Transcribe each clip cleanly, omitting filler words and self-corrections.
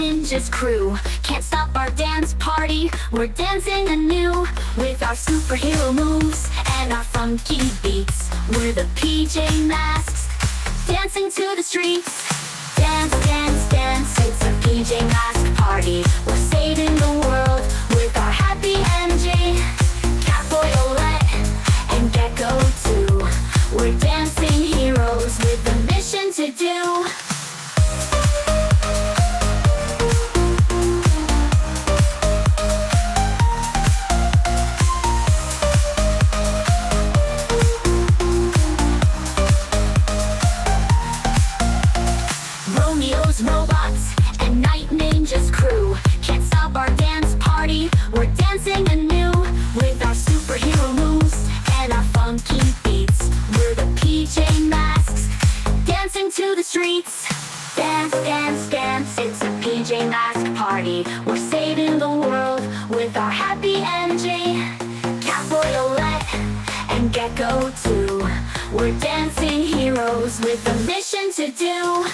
ninjas crew. Can't stop our dance party, we're dancing anew. With our superhero moves and our funky beats, we're the PJ Masks, dancing to the streets. Dance, dance, dance, it's a PJ Mask party. We're saving the world with our happy MJ, Catboy Owlette, and Gekko too. We're dancing heroes with a mission to do. Robots and night ninjas crew. Can't stop our dance party, we're dancing anew. With our superhero moves and our funky beats, we're the PJ Masks, dancing to the streets. Dance, dance, dance, it's a PJ Mask party. We're saving the world with our happy MJ, Catboy Owlette, and Gekko too. We're dancing heroes with a mission to do.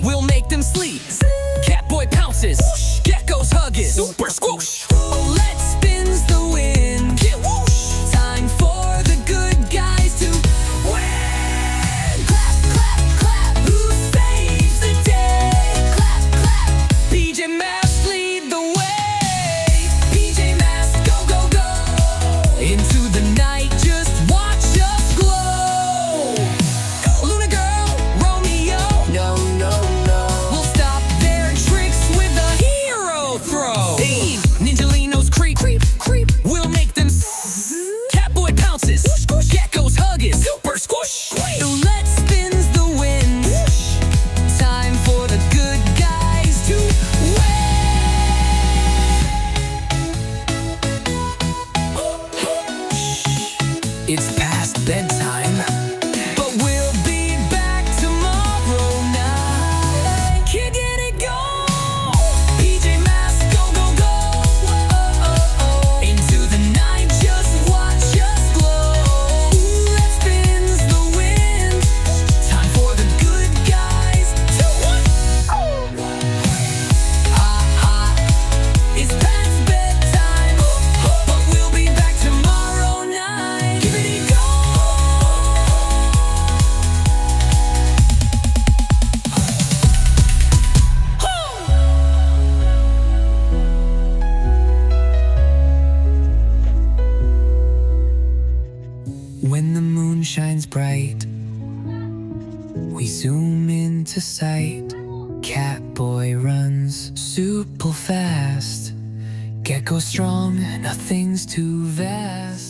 We'll make them sleep. Catboy pounces, geckos hugging, super squoosh. Owlette spins the wind, get whoosh. Time for the good guys to win. Clap, clap, clap, who saves the day? Clap, clap, PJ Masks lead the way. PJ Masks, go, go, go. Into the night, just watch us glow. Luna girl, Romeo, no, no. We'll make them Catboy pounces, geckos hugging, super squish. Owlette spins the wind. Time for the good guys to win. It's past bedtime, but we'll be back tomorrow night. Can't get it going. PJ Masks, go, go, go. Into the night, just watch us glow. Owlette spins the wind. Time for the good guys to win. It's past bedtime, but we'll be back tomorrow night. Give it a go. When the moon shines bright, we zoom into sight. Catboy runs super fast. Gekko strong, nothing's too vast.